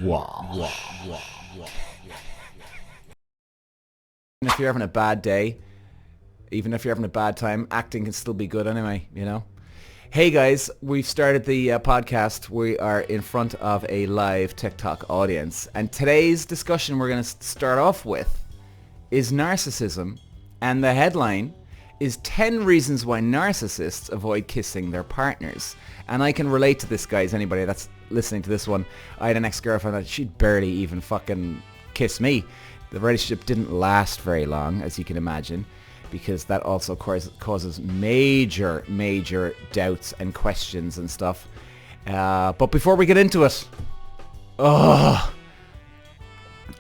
Walsh. If you're having a bad day, even if you're having a bad time, acting can still be good anyway, you know? Hey guys, we've started the podcast. We are in front of a live TikTok audience. And today's discussion we're going to start off with is narcissism. And the headline is 10 reasons why narcissists avoid kissing their partners. And I can relate to this, guys. Anybody that's listening to this one, I had an ex-girlfriend that she'd barely even fucking kiss me. The relationship didn't last very long, as you can imagine, because that also causes major doubts and questions and stuff. But before we get into it,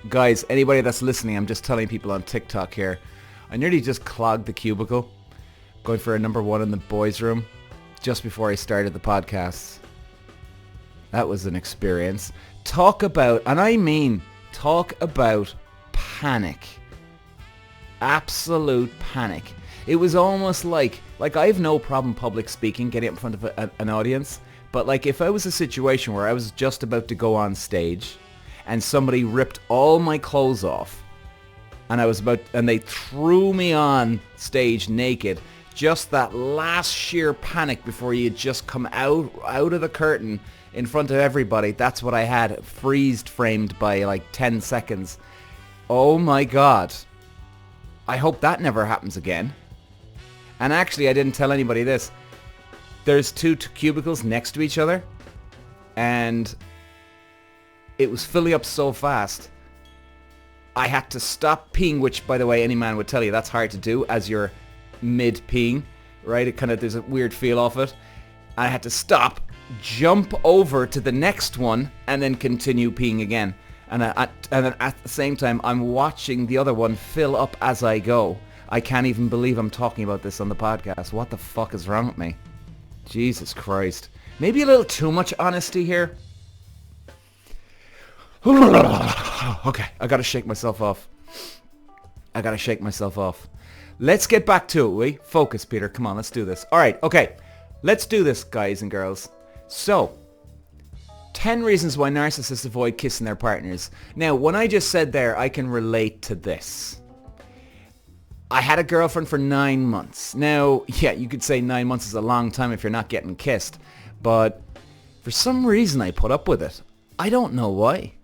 guys, anybody that's listening, I'm just telling people on TikTok here, I nearly just clogged the cubicle going for a number one in the boys' room just before I started the podcast. That was an experience. Talk about panic. Absolute panic. It was almost like I have no problem public speaking, getting up in front of an audience, but like if I was a situation where I was just about to go on stage and somebody ripped all my clothes off and they threw me on stage naked, just that last sheer panic before you just come out of the curtain in front of everybody, that's what I had, freeze framed by like 10 seconds. Oh my God. I hope that never happens again. And actually, I didn't tell anybody this. There's two cubicles next to each other, and it was filling up so fast, I had to stop peeing, which, by the way, any man would tell you that's hard to do as you're mid-peeing, right? It kind of, there's a weird feel off it. I had to stop, jump over to the next one, and then continue peeing again. And then at the same time, I'm watching the other one fill up as I go. I can't even believe I'm talking about this on the podcast. What the fuck is wrong with me? Jesus Christ. Maybe a little too much honesty here. Okay, I gotta shake myself off. Let's get back to it, we? Focus, Peter. Come on, let's do this. Alright, okay. Let's do this, guys and girls. So, 10 reasons why narcissists avoid kissing their partners. Now, when I just said there, I can relate to this. I had a girlfriend for 9 months. Now, yeah, you could say 9 months is a long time if you're not getting kissed. But for some reason, I put up with it. I don't know why.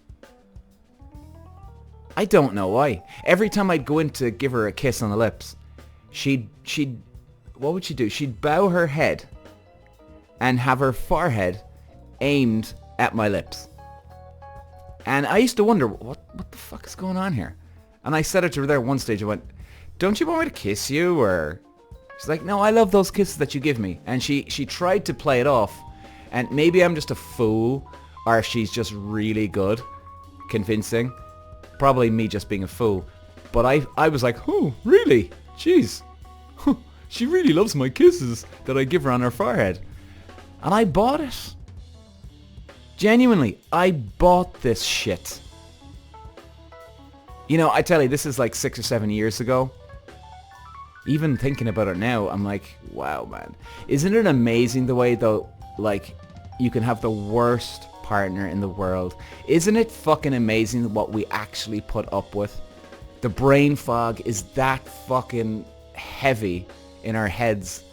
Every time I'd go in to give her a kiss on the lips, what would she do? She'd bow her head and have her forehead aimed at my lips. And I used to wonder, what the fuck is going on here? And I said it to her there at one stage. I went, don't you want me to kiss you? Or she's like, no, I love those kisses that you give me. And she tried to play it off. And maybe I'm just a fool, or she's just really good, convincing. Probably me just being a fool. But I was like, oh, really? Jeez. She really loves my kisses that I give her on her forehead. And I bought it. Genuinely, I bought this shit. You know, I tell you, this is like 6 or 7 years ago. Even thinking about it now, I'm like, wow, man. Isn't it amazing the way, though, like, you can have the worst partner in the world? Isn't it fucking amazing what we actually put up with? The brain fog is that fucking heavy in our heads.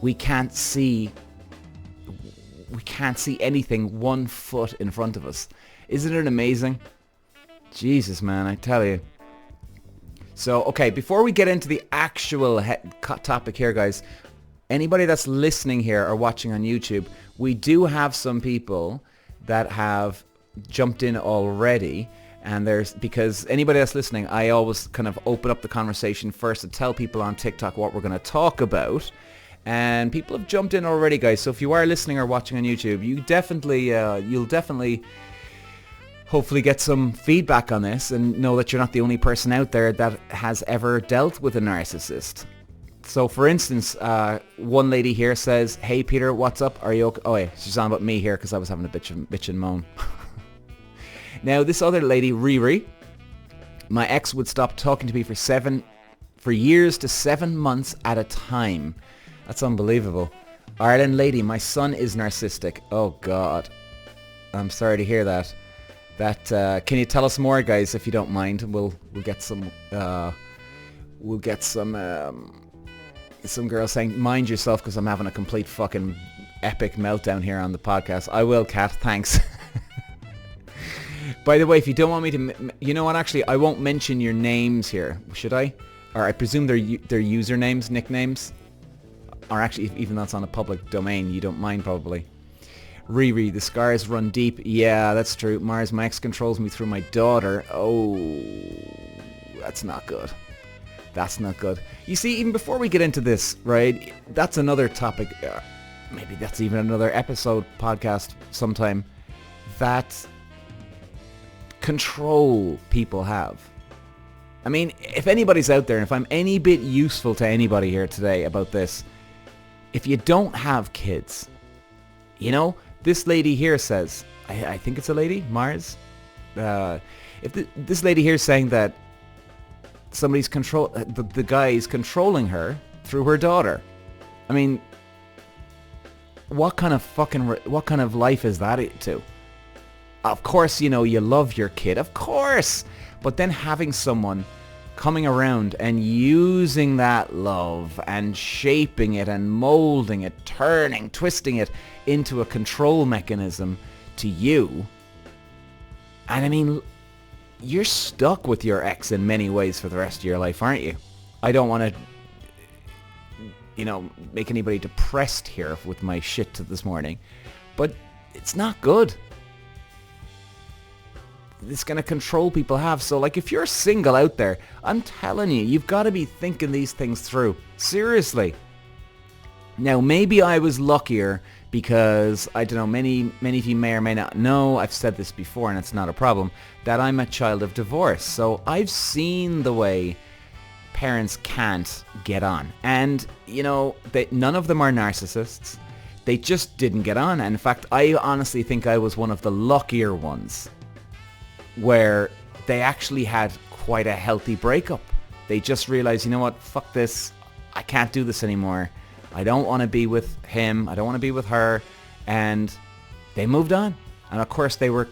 We can't see anything 1 foot in front of us. Isn't it amazing? Jesus, man, I tell you. So, okay, before we get into the actual topic here, guys, anybody that's listening here or watching on YouTube, we do have some people that have jumped in already. And because anybody that's listening, I always kind of open up the conversation first to tell people on TikTok what we're going to talk about. And people have jumped in already, guys. So if you are listening or watching on YouTube, you'll definitely hopefully get some feedback on this and know that you're not the only person out there that has ever dealt with a narcissist. So for instance, one lady here says, hey Peter, what's up? Are you okay? Oh wait, she's on about me here because I was having a bitch and moan. Now this other lady, Riri, my ex would stop talking to me for years to 7 months at a time. That's unbelievable. Ireland lady, my son is narcissistic. Oh God. I'm sorry to hear that. Can you tell us more, guys, if you don't mind? We'll get some some girls saying, mind yourself, because I'm having a complete fucking epic meltdown here on the podcast. I will, Kat. Thanks. By the way, if you don't want me to, you know what? Actually, I won't mention your names here. Should I? Or I presume they're usernames, nicknames. Or actually, even though it's on a public domain, you don't mind probably. Riri, the scars run deep. Yeah, that's true. Mars, my ex controls me through my daughter. Oh, that's not good. That's not good. You see, even before we get into this, right, that's another topic. Maybe that's even another episode, podcast sometime. That control people have. I mean, if anybody's out there, and if I'm any bit useful to anybody here today about this, if you don't have kids, you know, this lady here says, I think it's a lady, Mars. This lady here is saying that somebody's the guy is controlling her through her daughter. I mean, what kind of life is that to? Of course, you know, you love your kid, of course, but then having someone coming around and using that love and shaping it and molding it, twisting it into a control mechanism to you. And I mean, you're stuck with your ex in many ways for the rest of your life, aren't you? I don't want to, you know, make anybody depressed here with my shit this morning, but it's not good. This kind of control people have. So like, if you're single out there, I'm telling you, you've got to be thinking these things through. Seriously. Now, maybe I was luckier because, I don't know, many of you may or may not know, I've said this before and it's not a problem, that I'm a child of divorce. So I've seen the way parents can't get on. And, you know, none of them are narcissists. They just didn't get on. And in fact, I honestly think I was one of the luckier ones, where they actually had quite a healthy breakup. They just realized, you know what, fuck this, I can't do this anymore. I don't want to be with him, I don't want to be with her, and they moved on. And of course they were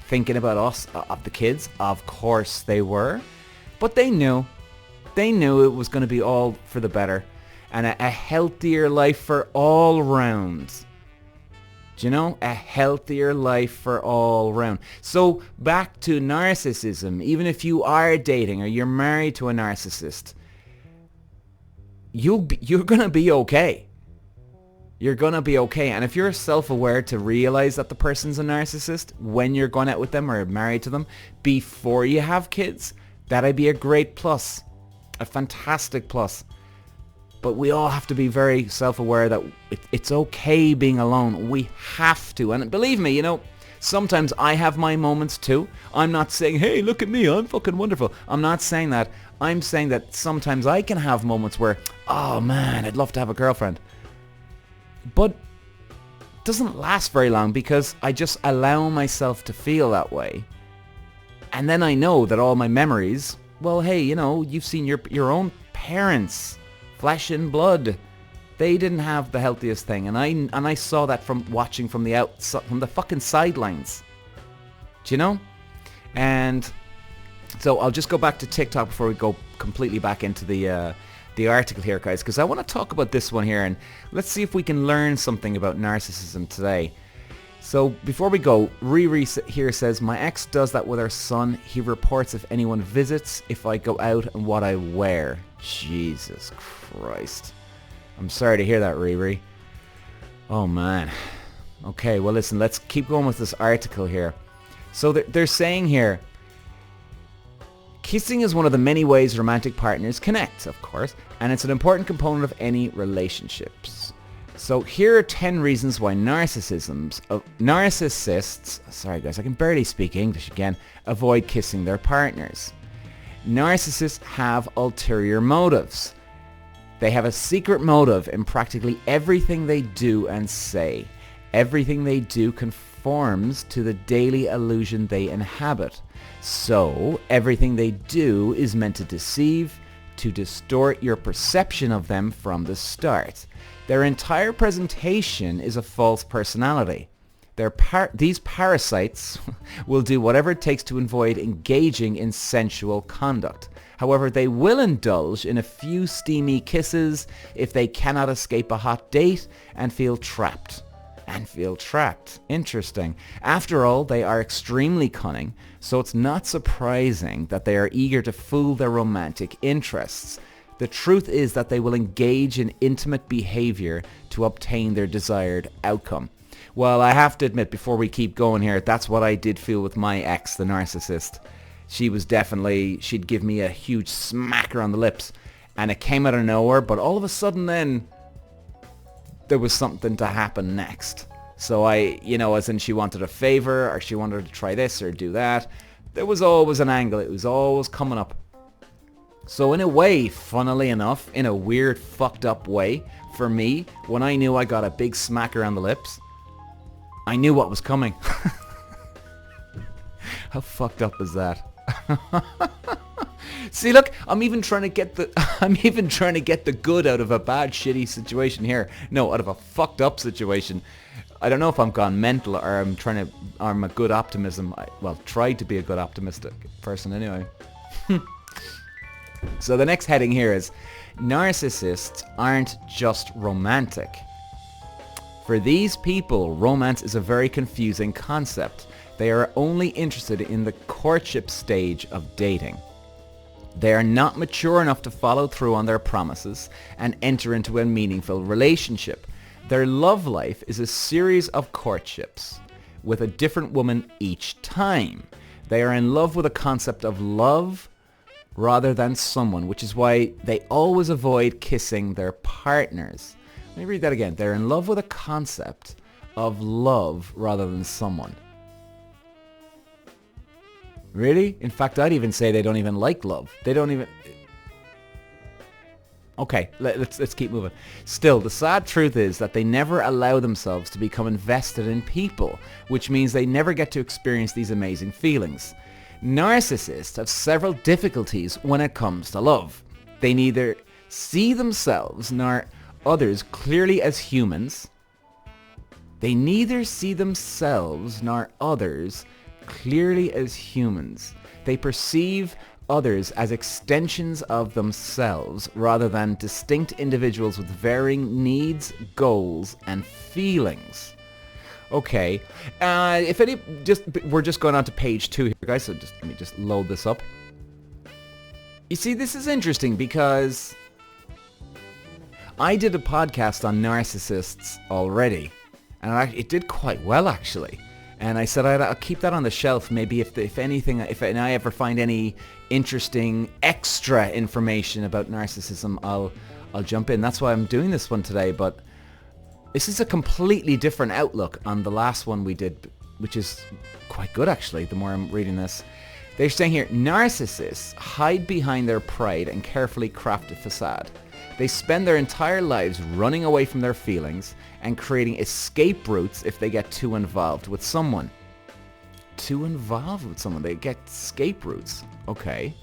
thinking about us, of the kids, of course they were, but they knew it was going to be all for the better, and a healthier life for all rounds. Do you know? A healthier life for all round. So back to narcissism. Even if you are dating or you're married to a narcissist, you're going to be okay. You're going to be okay. And if you're self-aware to realize that the person's a narcissist when you're going out with them or married to them before you have kids, that'd be a great plus. A fantastic plus. But we all have to be very self-aware that it's okay being alone. We have to. And believe me, you know, sometimes I have my moments too. I'm not saying, hey, look at me, I'm fucking wonderful. I'm not saying that. I'm saying that sometimes I can have moments where, oh man, I'd love to have a girlfriend. But it doesn't last very long because I just allow myself to feel that way. And then I know that all my memories, well, hey, you know, you've seen your own parents, flesh and blood, they didn't have the healthiest thing, and I saw that from watching from the fucking sidelines. Do you know? And so I'll just go back to TikTok before we go completely back into the article here, guys, because I want to talk about this one here, and let's see if we can learn something about narcissism today. So before we go, Riri here says, my ex does that with our son. He reports if anyone visits, if I go out, and what I wear. Jesus Christ. I'm sorry to hear that, Riri. Oh man. Okay, well listen, let's keep going with this article here. So they're saying here, kissing is one of the many ways romantic partners connect, of course, and it's an important component of any relationships. So here are 10 reasons why narcissists, sorry guys, I can barely speak English again, avoid kissing their partners. Narcissists have ulterior motives. They have a secret motive in practically everything they do and say. Everything they do conforms to the daily illusion they inhabit. So everything they do is meant to deceive, to distort your perception of them from the start. Their entire presentation is a false personality. These parasites will do whatever it takes to avoid engaging in sensual conduct. However, they will indulge in a few steamy kisses if they cannot escape a hot date and feel trapped. Interesting. After all, they are extremely cunning, so it's not surprising that they are eager to fool their romantic interests. The truth is that they will engage in intimate behavior to obtain their desired outcome. Well, I have to admit, before we keep going here, that's what I did feel with my ex, the narcissist. She'd give me a huge smacker on the lips, and it came out of nowhere, but all of a sudden then, there was something to happen next. So as in she wanted a favor, or she wanted to try this or do that. There was always an angle. It was always coming up. So in a way, funnily enough, in a weird, fucked up way, for me, when I knew I got a big smacker on the lips, I knew what was coming. How fucked up is that? See, look, I'm even trying to get the good out of a bad, shitty situation here. No, out of a fucked up situation. I don't know if I'm gone mental or I'm a good optimism. Tried to be a good optimistic person anyway. So the next heading here is, narcissists aren't just romantic. For these people, romance is a very confusing concept. They are only interested in the courtship stage of dating. They are not mature enough to follow through on their promises and enter into a meaningful relationship. Their love life is a series of courtships with a different woman each time. They are in love with a concept of love rather than someone, which is why they always avoid kissing their partners. Let me read that again. They're in love with a concept of love rather than someone. Really? In fact, I'd even say they don't even like love. They don't even... Okay, let's keep moving. Still, the sad truth is that they never allow themselves to become invested in people, which means they never get to experience these amazing feelings. Narcissists have several difficulties when it comes to love. They neither see themselves nor others clearly as humans. They neither see themselves nor others clearly as humans. They perceive others as extensions of themselves rather than distinct individuals with varying needs, goals, and feelings. Okay, we're just going on to page 2 here, guys, so let me just load this up. You see, this is interesting because I did a podcast on narcissists already, and it did quite well, actually. And I said I'll keep that on the shelf. Maybe if I ever find any interesting extra information about narcissism, I'll jump in. That's why I'm doing this one today. But this is a completely different outlook on the last one we did, which is quite good actually. The more I'm reading this, they're saying here, narcissists hide behind their pride and carefully craft a facade. They spend their entire lives running away from their feelings and creating escape routes if they get too involved with someone. They get escape routes. Okay.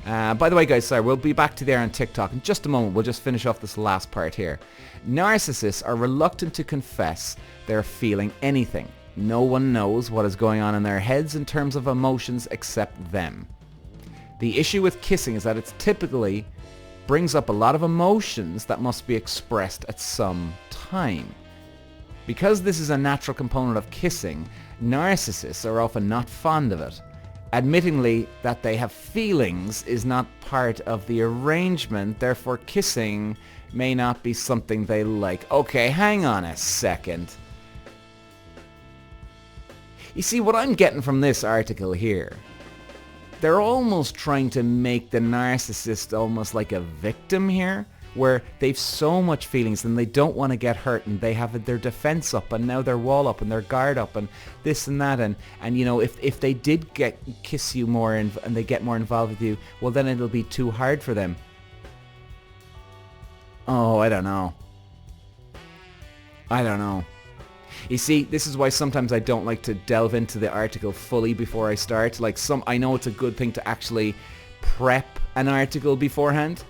By the way, guys, sorry, we'll be back to there on TikTok in just a moment. We'll just finish off this last part here. Narcissists are reluctant to confess they're feeling anything. No one knows what is going on in their heads in terms of emotions except them. The issue with kissing is that it's typically brings up a lot of emotions that must be expressed at some time. Because this is a natural component of kissing, narcissists are often not fond of it. Admittingly that they have feelings is not part of the arrangement, therefore kissing may not be something they like. Okay, hang on a second. You see, what I'm getting from this article here, they're almost trying to make the narcissist almost like a victim here, where they've so much feelings and they don't want to get hurt and they have their defense up and now their wall up and their guard up and this and that and you know, if they did kiss you more and they get more involved with you, well then it'll be too hard for them. Oh, I don't know. You see, this is why sometimes I don't like to delve into the article fully before I start. I know it's a good thing to actually prep an article beforehand,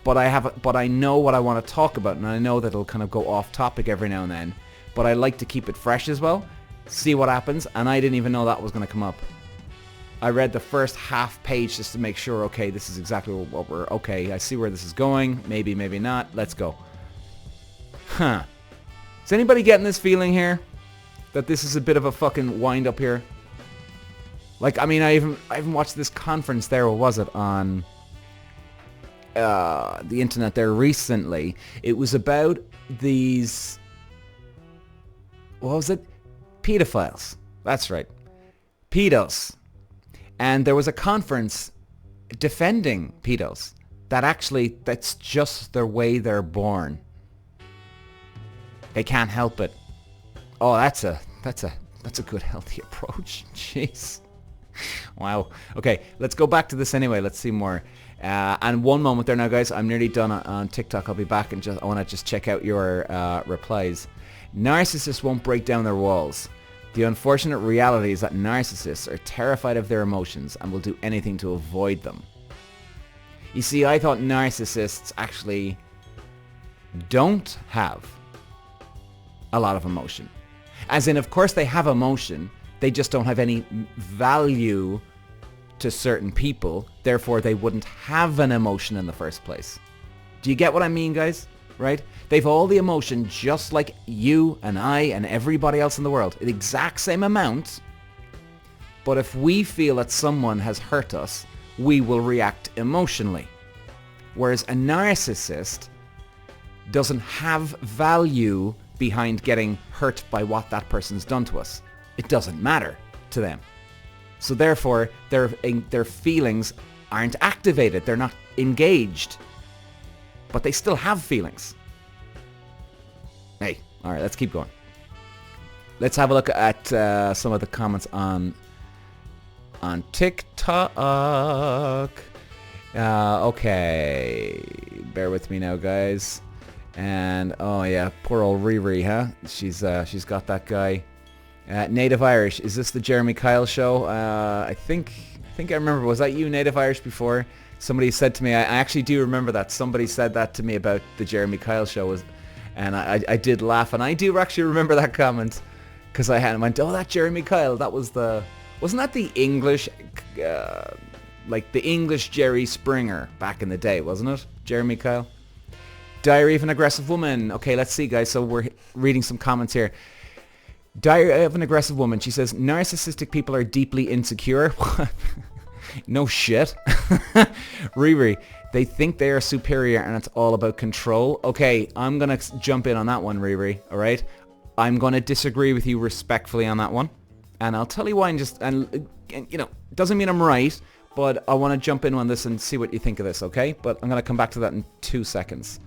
but I know what I want to talk about, and I know that it'll kind of go off topic every now and then. But I like to keep it fresh as well. see what happens, and I didn't even know that was going to come up. I read the first half page just to make sure, okay, this is exactly what we're, okay, I see where this is going, maybe, maybe not, let's go. Huh. Is anybody getting this feeling here? That this is a bit of a fucking wind up here? Like, I mean, I even watched this conference there, what was it, on the internet there recently. It was about these, what was it? Pedophiles. That's right. Pedos. And there was a conference defending pedos. That actually, that's just the way they're born. They can't help it. Oh, that's a good healthy approach. Jeez. Wow. Okay, let's go back to this anyway. Let's see more. And one moment there now, guys. I'm nearly done on TikTok. I'll be back and I want to just check out your replies. Narcissists won't break down their walls. The unfortunate reality is that narcissists are terrified of their emotions and will do anything to avoid them. You see, I thought narcissists actually don't have a lot of emotion. As in, of course they have emotion, they just don't have any value to certain people, therefore they wouldn't have an emotion in the first place. Do you get what I mean, guys? Right? They've all the emotion just like you and I and everybody else in the world. The exact same amount. But if we feel that someone has hurt us, we will react emotionally. Whereas a narcissist doesn't have value behind getting hurt by what that person's done to us. It doesn't matter to them. So therefore, their feelings aren't activated. They're not engaged. But they still have feelings. Hey, all right, let's keep going. Let's have a look at some of the comments on TikTok. Okay, bear with me now, guys. And oh yeah, poor old Riri, huh? She's got that guy. Native Irish, is this the Jeremy Kyle show? I think I remember. Was that you, Native Irish, before? Somebody said to me, I actually do remember that. Somebody said that to me about the Jeremy Kyle show, and I did laugh, and I do actually remember that comment, because I went, oh, that Jeremy Kyle, that was wasn't that the English, like the English Jerry Springer back in the day, wasn't it? Jeremy Kyle. Diary of an Aggressive Woman. Okay, let's see, guys. So we're reading some comments here. Diary of an Aggressive Woman. She says, narcissistic people are deeply insecure. No shit. Riri, they think they are superior and it's all about control. Okay, I'm going to jump in on that one, Riri. All right? I'm going to disagree with you respectfully on that one. And I'll tell you why and you know, doesn't mean I'm right, but I want to jump in on this and see what you think of this, okay? But I'm going to come back to that in 2 seconds.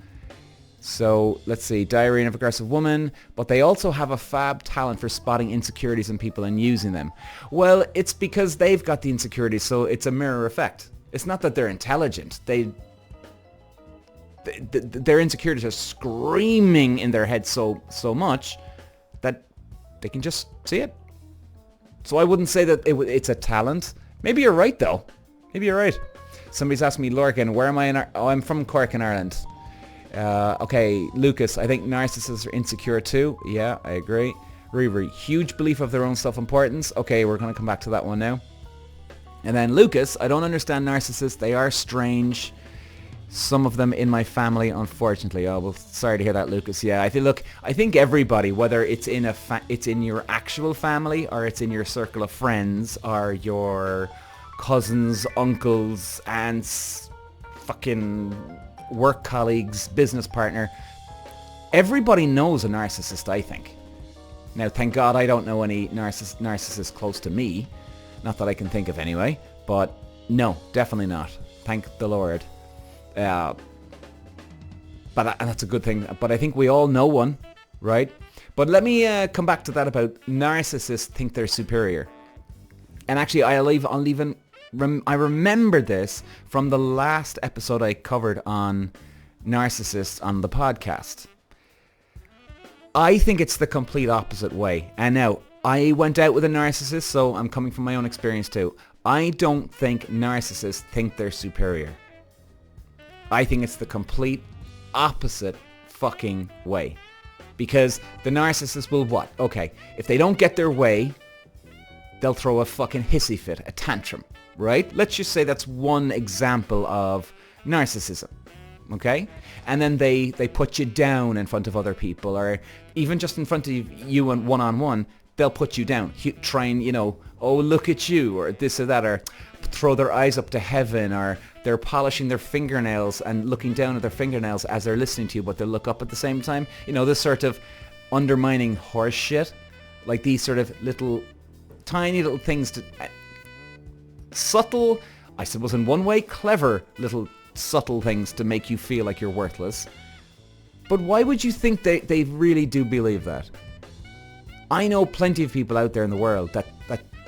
So let's see, Diary of an Aggressive Woman, but they also have a fab talent for spotting insecurities in people and using them. Well, it's because they've got the insecurities, so it's a mirror effect. It's not that they're intelligent. Their insecurities are screaming in their head so much that they can just see it. So I wouldn't say that it's a talent. Maybe you're right, though. Maybe you're right. Somebody's asking me, Lorcan, where am I in oh, I'm from Cork in Ireland. Okay, Lucas, I think narcissists are insecure too. Yeah, I agree. Riri, huge belief of their own self-importance. Okay, we're going to come back to that one now. And then Lucas, I don't understand narcissists. They are strange. Some of them in my family, unfortunately. Oh, well, sorry to hear that, Lucas. Yeah, I think everybody, whether it's in it's in your actual family or it's in your circle of friends or your cousins, uncles, aunts, fucking work colleagues, business partner, everybody knows a narcissist, I think. Now, thank God I don't know any narcissists close to me. Not that I can think of anyway. But no, definitely not. Thank the Lord. But that's a good thing. But I think we all know one, right? But let me come back to that about narcissists think they're superior. And actually, I remember this from the last episode I covered on narcissists on the podcast. I think it's the complete opposite way. And now, I went out with a narcissist, so I'm coming from my own experience too. I don't think narcissists think they're superior. I think it's the complete opposite fucking way. Because the narcissist will what? Okay, if they don't get their way, they'll throw a fucking hissy fit, a tantrum, right? Let's just say that's one example of narcissism, okay? And then they put you down in front of other people, or even just in front of you and one-on-one, they'll put you down, try and, you know, oh, look at you, or this or that, or throw their eyes up to heaven, or they're polishing their fingernails and looking down at their fingernails as they're listening to you, but they'll look up at the same time. You know, this sort of undermining horse shit, like these sort of little, tiny little things to... subtle, I suppose in one way, clever little subtle things to make you feel like you're worthless. But why would you think they really do believe that? I know plenty of people out there in the world that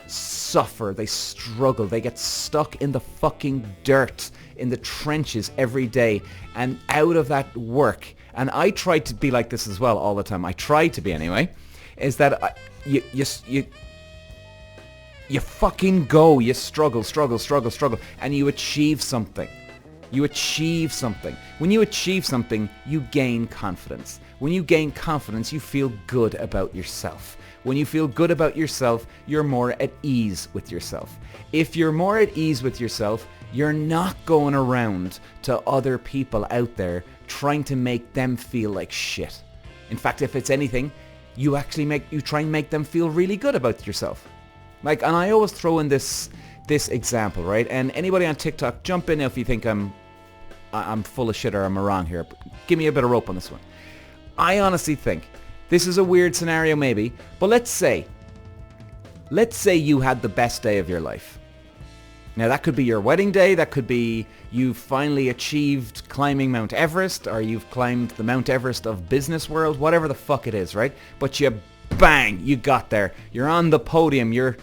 suffer, they struggle, they get stuck in the fucking dirt, in the trenches every day, and out of that work. And I try to be like this as well all the time. I try to be anyway. Is that you fucking go, you struggle, and you achieve something. You achieve something. When you achieve something, you gain confidence. When you gain confidence, you feel good about yourself. When you feel good about yourself, you're more at ease with yourself. If you're more at ease with yourself, you're not going around to other people out there trying to make them feel like shit. In fact, if it's anything, you try and make them feel really good about yourself. Like, and I always throw in this example, right? And anybody on TikTok, jump in if you think I'm full of shit or I'm wrong here. Give me a bit of rope on this one. I honestly think this is a weird scenario maybe, but let's say you had the best day of your life. Now that could be your wedding day, that could be you finally achieved climbing Mount Everest, or you've climbed the Mount Everest of business world, whatever the fuck it is, right? But you got there. You're on the podium, you're,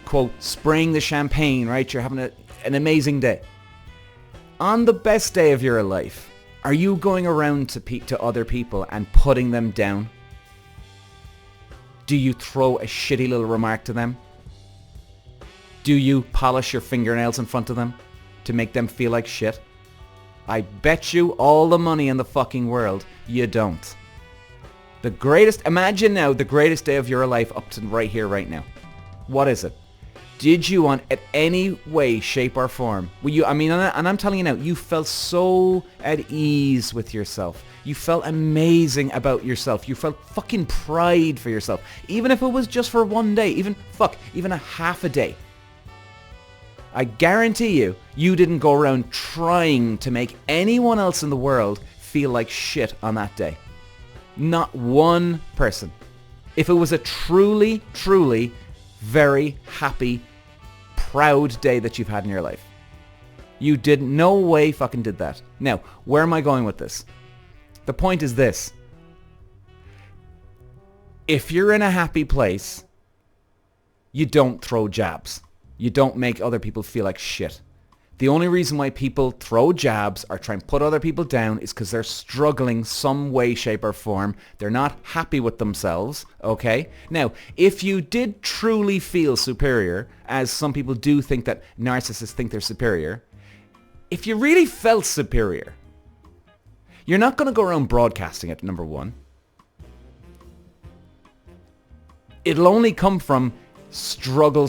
quote, spraying the champagne, right? You're having an amazing day. On the best day of your life, are you going around to other people and putting them down? Do you throw a shitty little remark to them? Do you polish your fingernails in front of them to make them feel like shit? I bet you all the money in the fucking world you don't. Imagine now the greatest day of your life up to right here, right now. What is it? Did you in any way, shape or form, and I'm telling you now, you felt so at ease with yourself. You felt amazing about yourself. You felt fucking pride for yourself. Even if it was just for one day, even a half a day. I guarantee you didn't go around trying to make anyone else in the world feel like shit on that day. Not one person. If it was a truly, truly very happy, proud day that you've had in your life, you no way fucking did that. Now, where am I going with this? The point is this. If you're in a happy place, you don't throw jabs. You don't make other people feel like shit. The only reason why people throw jabs or try and put other people down is because they're struggling some way, shape or form. They're not happy with themselves, okay? Now, if you did truly feel superior, as some people do think that narcissists think they're superior, if you really felt superior, you're not going to go around broadcasting it, number one. It'll only come from struggle,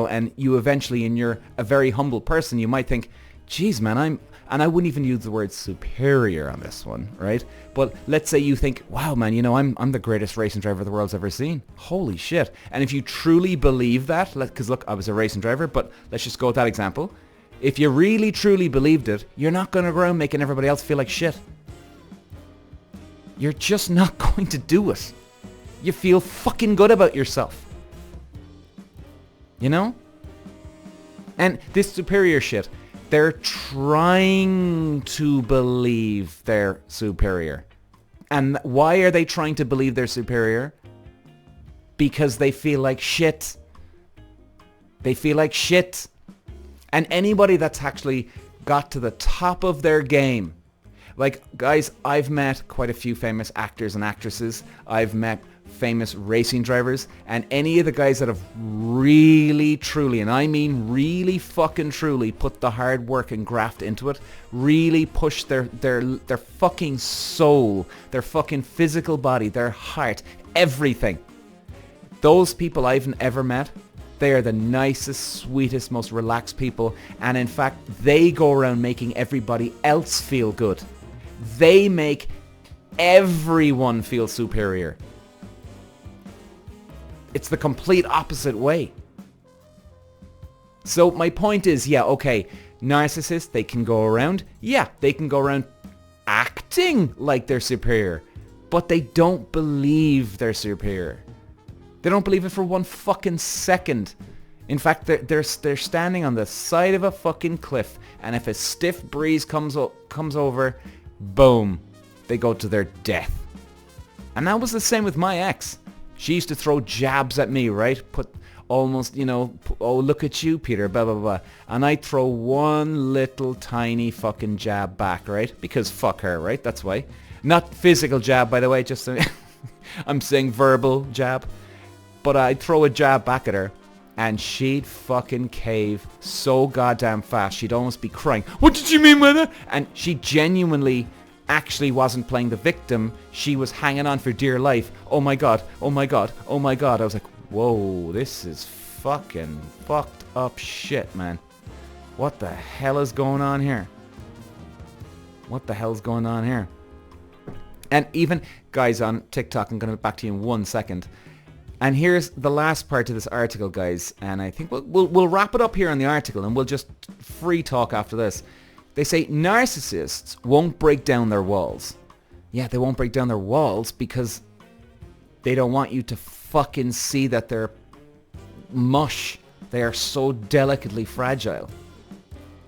and you eventually, and you're a very humble person, you might think, geez man, and I wouldn't even use the word superior on this one, right? But let's say you think, wow man, I'm the greatest racing driver the world's ever seen. Holy shit. And if you truly believe that, because look, I was a racing driver, but let's just go with that example. If you really truly believed it, you're not going to go around making everybody else feel like shit. You're just not going to do it. You feel fucking good about yourself. You know? And this superior shit, they're trying to believe they're superior. And why are they trying to believe they're superior? Because they feel like shit. They feel like shit. And anybody that's actually got to the top of their game, like, guys, I've met quite a few famous actors and actresses. I've met famous racing drivers, and any of the guys that have really, truly, and I mean really fucking truly, put the hard work and graft into it, really push their fucking soul, their fucking physical body, their heart, everything. Those people I've ever met, they are the nicest, sweetest, most relaxed people, and in fact, they go around making everybody else feel good. They make everyone feel superior. It's the complete opposite way. So my point is, yeah, okay, narcissists, they can go around, acting like they're superior, but they don't believe they're superior. They don't believe it for one fucking second. In fact, they're standing on the side of a fucking cliff, and if a stiff breeze comes over, boom, they go to their death. And that was the same with my ex. She used to throw jabs at me, right? Put almost, oh, look at you, Peter, blah, blah, blah. And I'd throw one little tiny fucking jab back, right? Because fuck her, right? That's why. Not physical jab, by the way, just I'm saying verbal jab. But I'd throw a jab back at her, and she'd fucking cave so goddamn fast. She'd almost be crying. What did you mean by that? And she genuinely actually wasn't playing the victim. She was hanging on for dear life. Oh my god, oh my god, oh my god. I was like, whoa, this is fucking fucked up shit, man. What the hell is going on here? What the hell's going on here? And even, guys, on TikTok, I'm going to get back to you in 1 second. And here's the last part of this article, guys. And I think we'll wrap it up here on the article, and we'll just free talk after this. They say narcissists won't break down their walls. Yeah, they won't break down their walls because they don't want you to fucking see that they're mush. They are so delicately fragile.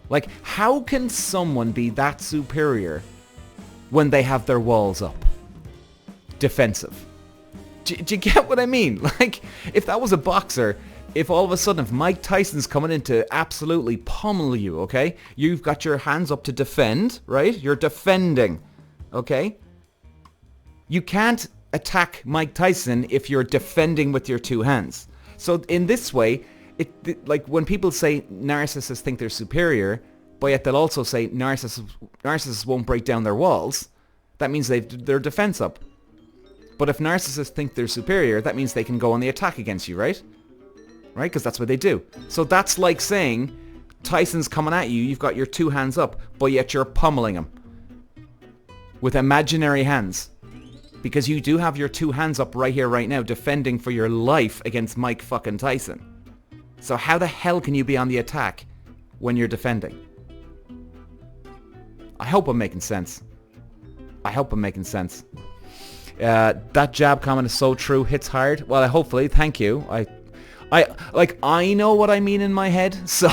Like, how can someone be that superior when they have their walls up? Defensive. Do you get what I mean? Like, if that was a boxer, if all of a sudden, if Mike Tyson's coming in to absolutely pummel you, okay? You've got your hands up to defend, right? You're defending, okay? You can't attack Mike Tyson if you're defending with your two hands. So in this way, like when people say narcissists think they're superior, but yet they'll also say narcissists won't break down their walls, that means they've their defense up. But if narcissists think they're superior, that means they can go on the attack against you, right? Right? Because that's what they do. So that's like saying Tyson's coming at you, you've got your two hands up, but yet you're pummeling him with imaginary hands. Because you do have your two hands up right here, right now, defending for your life against Mike fucking Tyson. So how the hell can you be on the attack when you're defending? I hope I'm making sense. I hope I'm making sense. That jab comment is so true, hits hard. Well, hopefully, thank you. I know what I mean in my head. So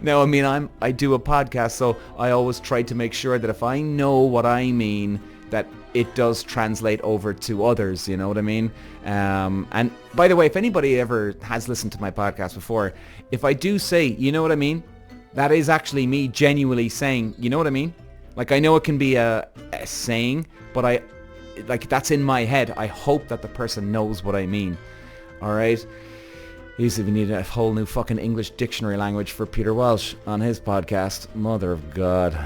no, I mean I do a podcast, so I always try to make sure that if I know what I mean, that it does translate over to others. You know what I mean? And by the way, if anybody ever has listened to my podcast before, if I do say, you know what I mean, that is actually me genuinely saying, you know what I mean? Like, I know it can be a saying, but that's in my head. I hope that the person knows what I mean. Alright? Usually we need a whole new fucking English dictionary language for Peter Walsh on his podcast. Mother of God.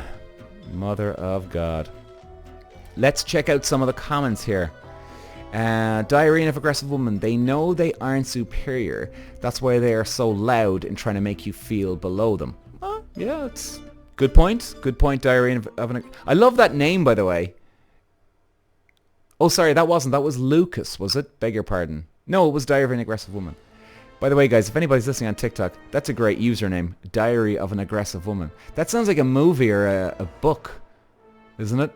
Mother of God. Let's check out some of the comments here. Diarrhea of aggressive woman. They know they aren't superior. That's why they are so loud in trying to make you feel below them. Yeah, it's good point. Good point, Diarrhea of an... I love that name, by the way. Oh, sorry, that was Lucas, was it? Beg your pardon. No, it was Diary of an Aggressive Woman. By the way, guys, if anybody's listening on TikTok, that's a great username, Diary of an Aggressive Woman. That sounds like a movie or a book, isn't it?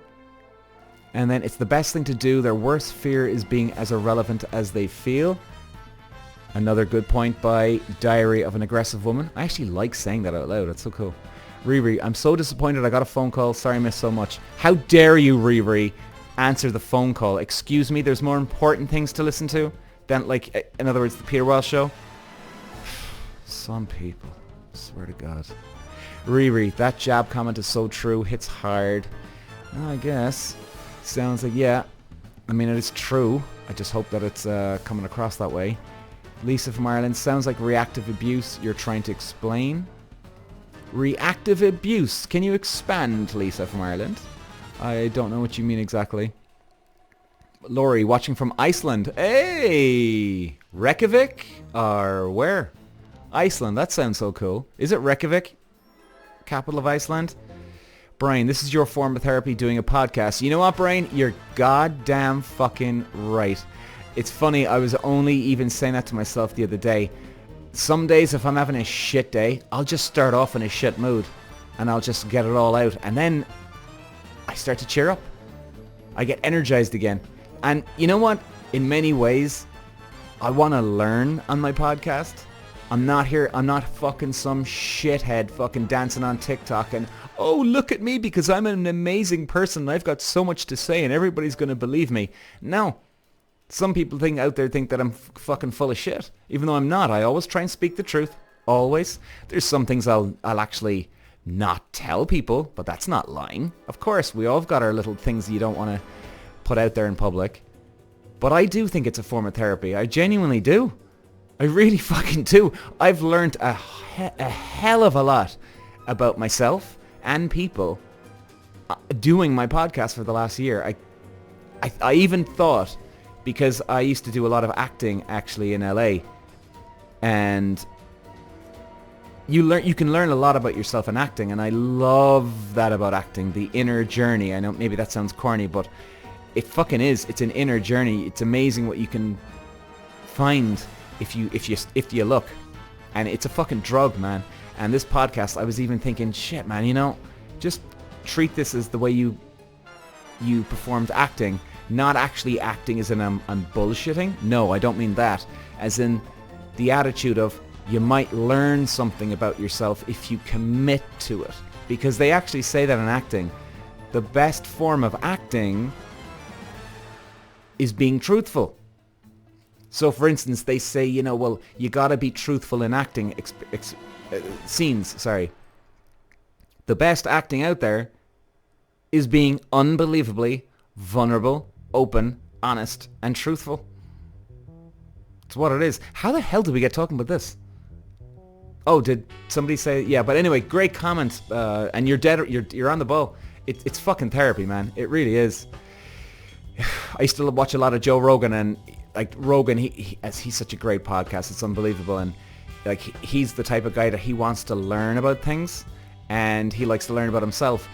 And then it's the best thing to do. Their worst fear is being as irrelevant as they feel. Another good point by Diary of an Aggressive Woman. I actually like saying that out loud. It's so cool. Riri, I'm so disappointed I got a phone call. Sorry I missed so much. How dare you, Riri, answer the phone call. Excuse me, there's more important things to listen to than, like, in other words, the Peter Walsh show. Some people, swear to God. Riri, that jab comment is so true, hits hard. I guess. Sounds like, yeah. I mean, it is true. I just hope that it's coming across that way. Lisa from Ireland, sounds like reactive abuse you're trying to explain. Reactive abuse. Can you expand, Lisa from Ireland? I don't know what you mean exactly. Laurie, watching from Iceland. Hey! Reykjavik? Or where? Iceland. That sounds so cool. Is it Reykjavik? Capital of Iceland? Brian, this is your form of therapy, doing a podcast. You know what, Brian? You're goddamn fucking right. It's funny, I was only even saying that to myself the other day. Some days if I'm having a shit day, I'll just start off in a shit mood and I'll just get it all out. And then I start to cheer up. I get energized again. And you know what? In many ways, I want to learn on my podcast. I'm not fucking some shithead fucking dancing on TikTok and, oh, look at me because I'm an amazing person and I've got so much to say and everybody's going to believe me. No. Some people out there think that I'm fucking full of shit, even though I'm not. I always try and speak the truth. Always. There's some things I'll actually not tell people, but that's not lying. Of course, we all have got our little things that you don't want to put out there in public. But I do think it's a form of therapy. I genuinely do. I really fucking do. I've learned a hell of a lot about myself and people doing my podcast for the last year. I even thought, because I used to do a lot of acting actually in LA, and you can learn a lot about yourself in acting, and I love that about acting, the inner journey. I know maybe that sounds corny, but it fucking is. It's an inner journey. It's amazing what you can find if you look, and it's a fucking drug, man. And this podcast, I was even thinking, shit, man, you know, just treat this as the way you performed acting. Not actually acting as in I'm bullshitting. No, I don't mean that. As in the attitude of you might learn something about yourself if you commit to it. Because they actually say that in acting, the best form of acting is being truthful. So for instance, they say, you know, well, you gotta be truthful in acting scenes. Sorry. The best acting out there is being unbelievably vulnerable, open, honest, and truthful. It's what it is. How the hell did we get talking about this? Oh, did somebody say? Yeah, but anyway, great comment. And you're dead. You're on the ball. It's fucking therapy, man. It really is. I used to watch a lot of Joe Rogan, and like Rogan, he's such a great podcast. It's unbelievable, and like he's the type of guy that he wants to learn about things, and he likes to learn about himself.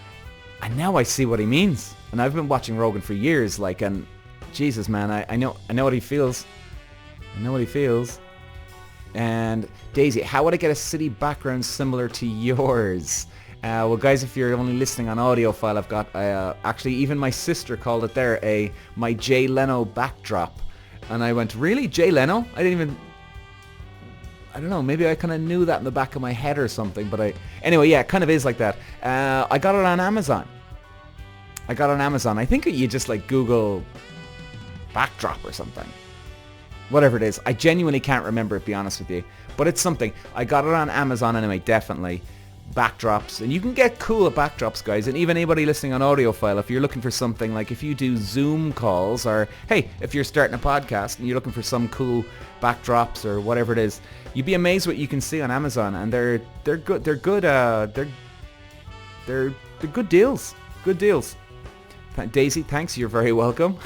And now I see what he means. And I've been watching Rogan for years, like, and Jesus, man, I know what he feels. I know what he feels. And Daisy, how would I get a city background similar to yours? Well, guys, if you're only listening on audio file, I've got actually even my sister called it there my Jay Leno backdrop, and I went, really, Jay Leno? I don't know, maybe I kind of knew that in the back of my head or something, but anyway, yeah, it kind of is like that. I got it on Amazon. I think you just like Google backdrop or something. Whatever it is. I genuinely can't remember it, to be honest with you. But it's something. I got it on Amazon anyway, definitely. Backdrops. And you can get cool at backdrops, guys. And even anybody listening on audio file, if you're looking for something, like if you do Zoom calls, or hey, if you're starting a podcast and you're looking for some cool backdrops or whatever it is, you'd be amazed what you can see on Amazon. And they're good. They're good deals. Good deals. Daisy, thanks. You're very welcome.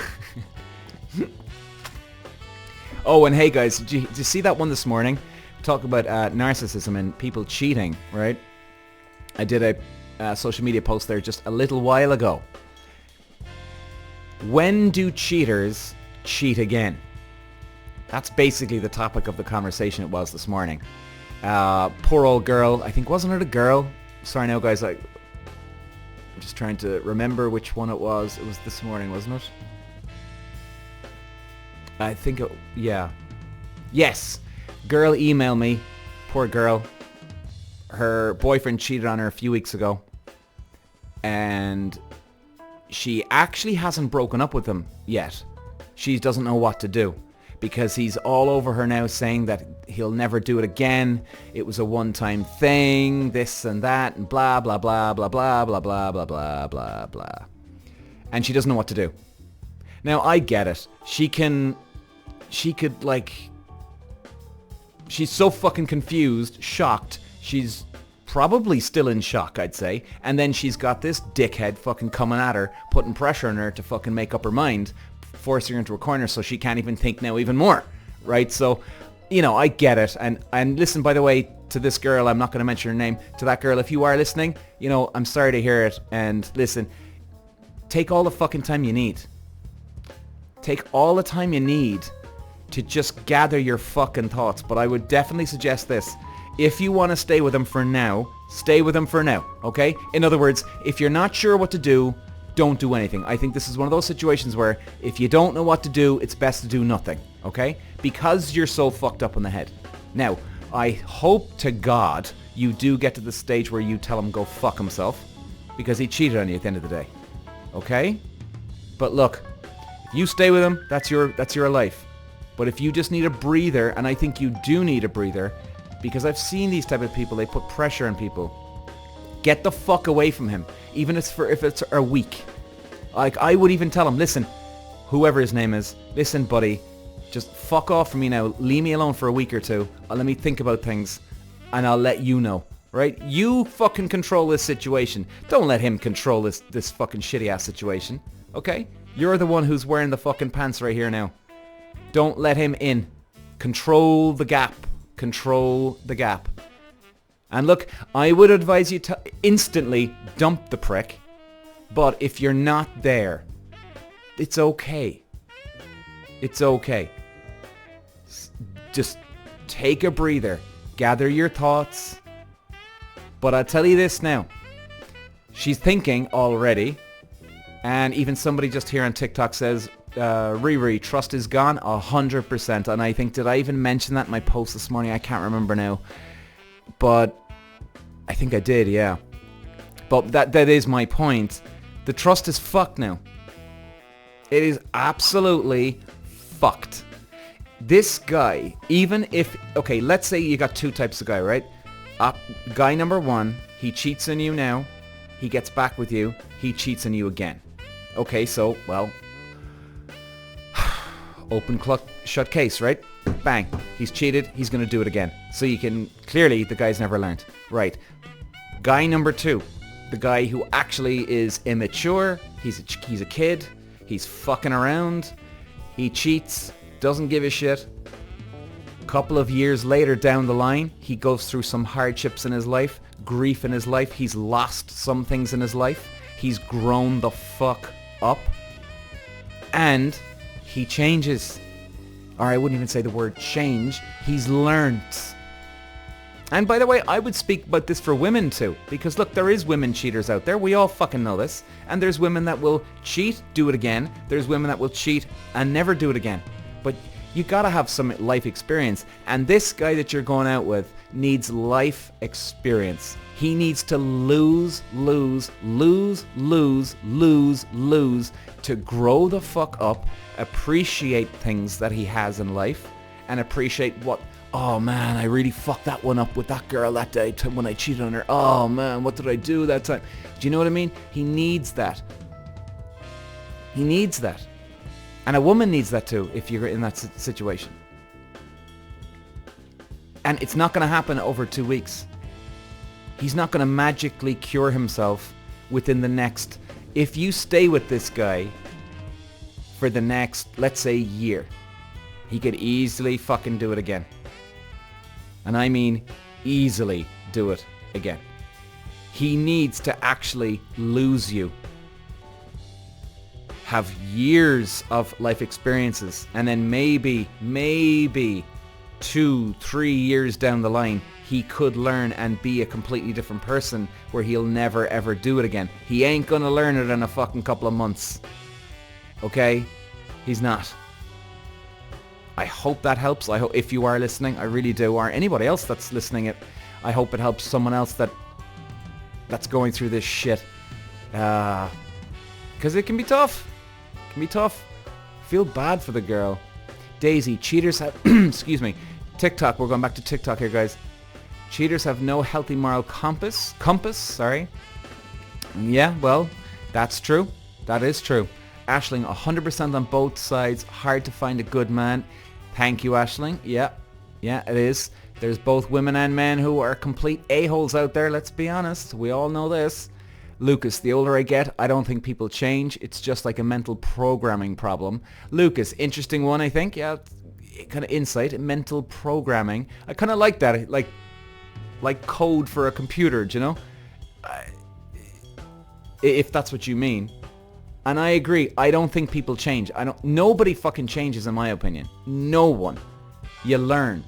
Oh, and hey guys, did you see that one this morning? Talk about narcissism and people cheating, right? I did a social media post there just a little while ago. When do cheaters cheat again? That's basically the topic of the conversation it was this morning. Poor old girl, I think, wasn't it a girl? Sorry now guys, I'm just trying to remember which one it was. It was this morning, wasn't it? I think yeah. Yes. Girl emailed me. Poor girl. Her boyfriend cheated on her a few weeks ago. And she actually hasn't broken up with him yet. She doesn't know what to do. Because he's all over her now saying that he'll never do it again. It was a one-time thing, this and that, and blah, blah, blah, blah, blah, blah, blah, blah, blah, blah, blah, blah. And she doesn't know what to do. Now, I get it. She's so fucking confused, shocked. She's probably still in shock, I'd say. And then she's got this dickhead fucking coming at her, putting pressure on her to fucking make up her mind, forcing her into a corner so she can't even think now even more, right? So, you know, I get it. And listen, by the way, to this girl, I'm not going to mention her name, to that girl, if you are listening, you know, I'm sorry to hear it. And listen, take all the fucking time you need. Take all the time you need to just gather your fucking thoughts. But I would definitely suggest this. If you want to stay with him for now, stay with him for now, okay? In other words, if you're not sure what to do, don't do anything. I think this is one of those situations where if you don't know what to do, it's best to do nothing, okay? Because you're so fucked up in the head. Now, I hope to God you do get to the stage where you tell him go fuck himself, because he cheated on you at the end of the day, okay? But look, if you stay with him, that's your life. But if you just need a breather, and I think you do need a breather, because I've seen these type of people, they put pressure on people. Get the fuck away from him, even if it's a week. Like, I would even tell him, listen, whoever his name is, listen, buddy, just fuck off from me now. Leave me alone for a week or two. Let me think about things, and I'll let you know, right? You fucking control this situation. Don't let him control this fucking shitty-ass situation, okay? You're the one who's wearing the fucking pants right here now. Don't let him in. Control the gap. Control the gap. And look, I would advise you to instantly dump the prick. But if you're not there, it's okay. It's okay. Just take a breather. Gather your thoughts. But I'll tell you this now. She's thinking already. And even somebody just here on TikTok says, Riri, trust is gone 100%. And I think, did I even mention that in my post this morning? I can't remember now. But I think I did, yeah. But that is my point. The trust is fucked now. It is absolutely fucked. This guy, even if... Okay, let's say you got two types of guy, right? Guy number one, he cheats on you now. He gets back with you. He cheats on you again. Okay, so, well... Open, shut case, right? Bang. He's cheated. He's going to do it again. So you can... Clearly, the guy's never learned. Right. Guy number two. The guy who actually is immature. He's a kid. He's fucking around. He cheats. Doesn't give a shit. A couple of years later down the line, he goes through some hardships in his life. Grief in his life. He's lost some things in his life. He's grown the fuck up. And... he changes. Or I wouldn't even say the word change. He's learned. And by the way, I would speak about this for women too. Because look, there is women cheaters out there. We all fucking know this. And there's women that will cheat, do it again. There's women that will cheat and never do it again. But you gotta have some life experience. And this guy that you're going out with needs life experience. He needs to lose to grow the fuck up, appreciate things that he has in life, and appreciate what, oh man, I really fucked that one up with that girl that day when I cheated on her. Oh man, what did I do that time? Do you know what I mean? He needs that. He needs that. And a woman needs that too, if you're in that situation. And it's not going to happen over 2 weeks. He's not going to magically cure himself within the next... If you stay with this guy for the next, let's say, year, he could easily fucking do it again. And I mean easily do it again. He needs to actually lose you. Have years of life experiences, and then maybe 2-3 years down the line, he could learn and be a completely different person where he'll never ever do it again. He ain't gonna learn it in a fucking couple of months. Okay? He's not. I hope that helps. I hope, if you are listening, I really do, or anybody else that's listening, I hope it helps someone else that's going through this shit. Because it can be tough. It can be tough. Feel bad for the girl. Daisy, cheaters have... excuse me. TikTok, we're going back to TikTok here, guys. Cheaters have no healthy moral compass, sorry. Yeah, well, that's true. That is true. Aisling, 100% on both sides. Hard to find a good man. Thank you, Aisling. Yeah, it is. There's both women and men who are complete a-holes out there, let's be honest. We all know this. Lucas, the older I get, I don't think people change. It's just like a mental programming problem. Lucas, interesting one, I think. Yeah, kind of insight, mental programming. I kind of like that, like code for a computer, do you know? If that's what you mean. And I agree. I don't think people change. Nobody fucking changes, in my opinion. No one. You learn.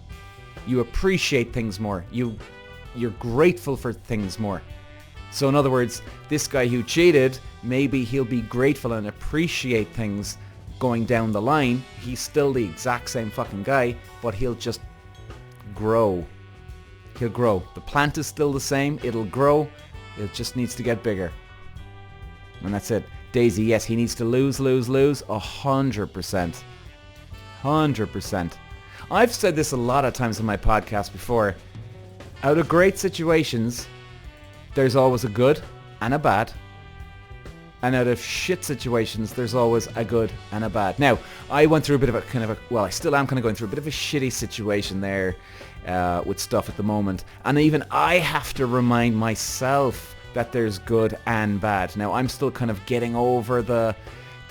You appreciate things more. You're grateful for things more. So in other words, this guy who cheated, maybe he'll be grateful and appreciate things going down the line. He's still the exact same fucking guy, but he'll just grow. He'll grow. The plant is still the same. It'll grow. It just needs to get bigger. And that's it. Daisy, yes, he needs to lose. 100%. 100%. I've said this a lot of times in my podcast before. Out of great situations, there's always a good and a bad. And out of shit situations, there's always a good and a bad. Now, I went through a bit of I still am kind of going through a bit of a shitty situation there with stuff at the moment. And even I have to remind myself that there's good and bad. Now, I'm still kind of getting over the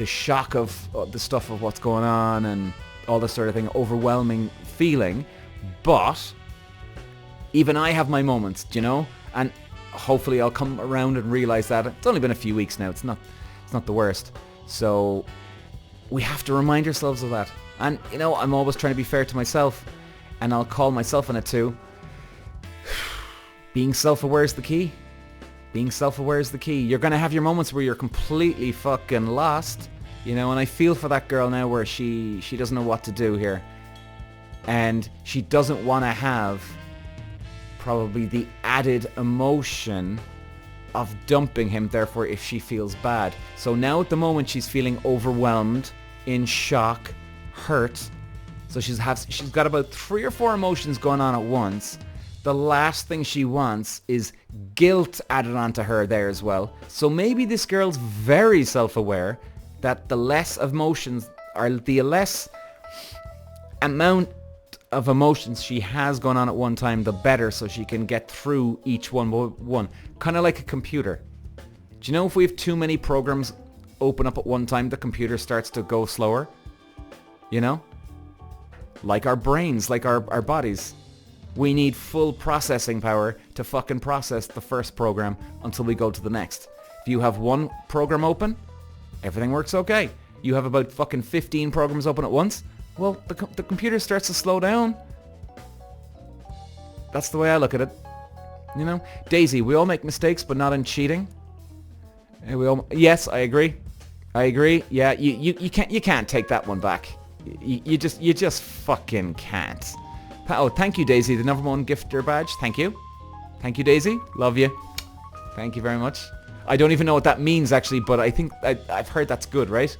shock of the stuff of what's going on and all this sort of thing, overwhelming feeling. But even I have my moments, you know? And hopefully I'll come around and realize that. It's only been a few weeks now. It's not the worst. So we have to remind ourselves of that. And, you know, I'm always trying to be fair to myself. And I'll call myself on it too. Being self-aware is the key. Being self-aware is the key. You're going to have your moments where you're completely fucking lost. You know, and I feel for that girl now where she doesn't know what to do here. And she doesn't want to have probably the added emotion of dumping him, therefore, if she feels bad. So now at the moment she's feeling overwhelmed, in shock, hurt. So she's got about 3 or 4 emotions going on at once. The last thing she wants is guilt added onto her there as well. So maybe this girl's very self-aware that the less emotions, or the less amount of emotions she has going on at one time, the better, so she can get through each one. Kind of like a computer. Do you know if we have too many programs open up at one time, the computer starts to go slower? You know? Like our brains, like our bodies. We need full processing power to fucking process the first program until we go to the next. If you have one program open, everything works okay. You have about fucking 15 programs open at once, well, the computer starts to slow down. That's the way I look at it. You know? Daisy, we all make mistakes, but not in cheating. Yes, I agree. Yeah, you can't take that one back. You just fucking can't. Oh, thank you, Daisy, the number 1 gifter badge. Thank you. Thank you, Daisy. Love you. Thank you very much. I don't even know what that means, actually, but I think I've heard that's good, right?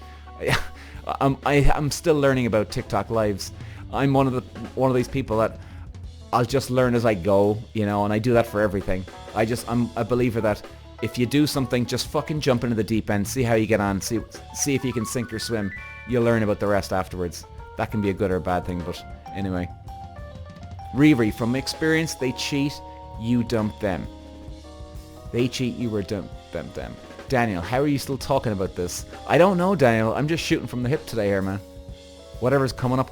I'm still learning about TikTok lives. I'm one of these people that I'll just learn as I go, you know, and I do that for everything. I'm a believer that if you do something, just fucking jump into the deep end, see how you get on, see if you can sink or swim. You'll learn about the rest afterwards. That can be a good or a bad thing, but anyway. Riri, from experience, they cheat, you dump them. They cheat, you were dump them. Daniel, how are you still talking about this? I don't know, Daniel. I'm just shooting from the hip today here, man. Whatever's coming up.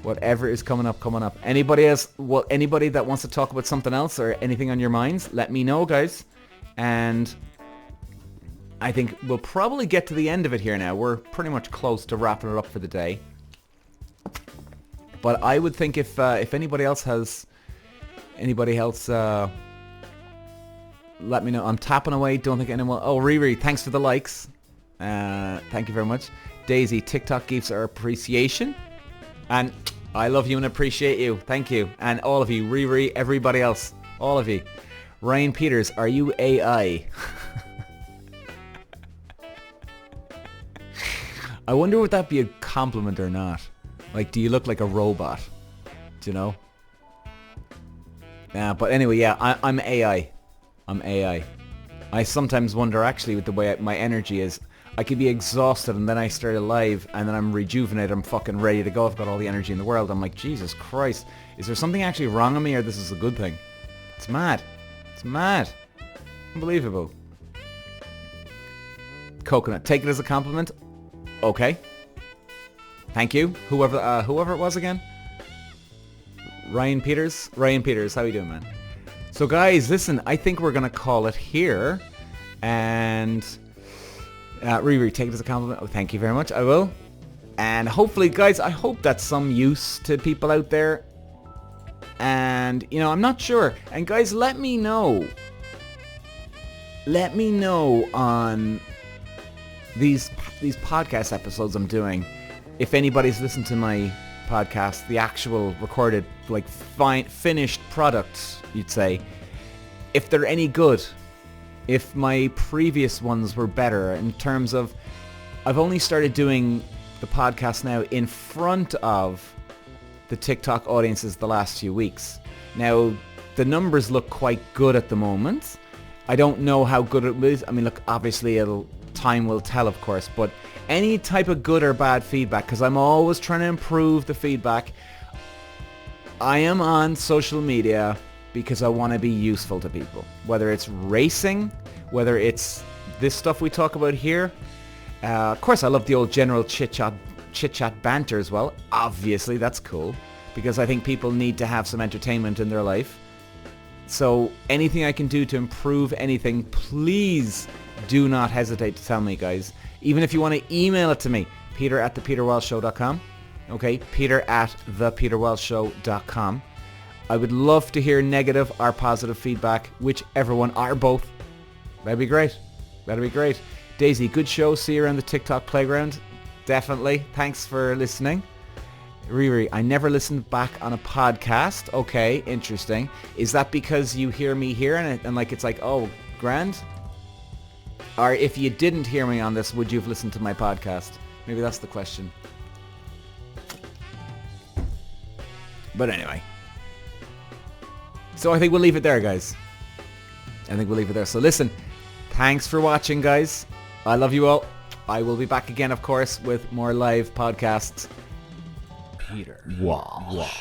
Whatever is coming up. Anybody else? Well, anybody that wants to talk about something else or anything on your minds, let me know, guys. And I think we'll probably get to the end of it here now. We're pretty much close to wrapping it up for the day. But I would think if anybody else, let me know. I'm tapping away. Don't think anyone... Oh, Riri, thanks for the likes. Thank you very much. Daisy, TikTok gives our appreciation. And I love you and appreciate you. Thank you. And all of you, Riri, everybody else, all of you. Ryan Peters, are you AI? I wonder would that be a compliment or not? Like, do you look like a robot? Do you know? But anyway, yeah, I'm AI. I'm AI. I sometimes wonder, actually, with the way my energy is, I could be exhausted and then I start a live and then I'm rejuvenated. I'm fucking ready to go. I've got all the energy in the world. I'm like, Jesus Christ. Is there something actually wrong with me or this is a good thing? It's mad. It's mad. Unbelievable. Coconut. Take it as a compliment. Okay. Thank you. Whoever it was again. Ryan Peters. Ryan Peters. How you doing, man? So guys, listen. I think we're going to call it here. And... Riri, take it as a compliment. Oh, thank you very much. I will. And hopefully, guys, I hope that's some use to people out there. And, you know, I'm not sure. And guys, let me know. Let me know on these podcast episodes I'm doing. If anybody's listened to my podcast, the actual recorded, like, finished product, you'd say. If they're any good. If my previous ones were better in terms of, I've only started doing the podcast now in front of the TikTok audiences the last few weeks. Now, the numbers look quite good at the moment. I don't know how good it is. I mean, look, obviously time will tell, of course, but any type of good or bad feedback, because I'm always trying to improve the feedback. I am on social media because I want to be useful to people. Whether it's racing, whether it's this stuff we talk about here. Of course, I love the old general chit-chat banter as well. Obviously, that's cool. Because I think people need to have some entertainment in their life. So anything I can do to improve anything, please do not hesitate to tell me, guys. Even if you want to email it to me, peter@thepeterwelshshow.com. Okay, peter@thepeterwelshshow.com. I would love to hear negative or positive feedback, whichever one, or both. That'd be great. That'd be great. Daisy, good show. See you around the TikTok playground. Definitely. Thanks for listening. Riri, I never listened back on a podcast. Okay, interesting. Is that because you hear me here and like it's like, oh, grand? Or if you didn't hear me on this, would you have listened to my podcast? Maybe that's the question. But anyway. So I think we'll leave it there, guys. I think we'll leave it there. So listen, thanks for watching, guys. I love you all. I will be back again, of course, with more live podcasts. Peter. Walsh.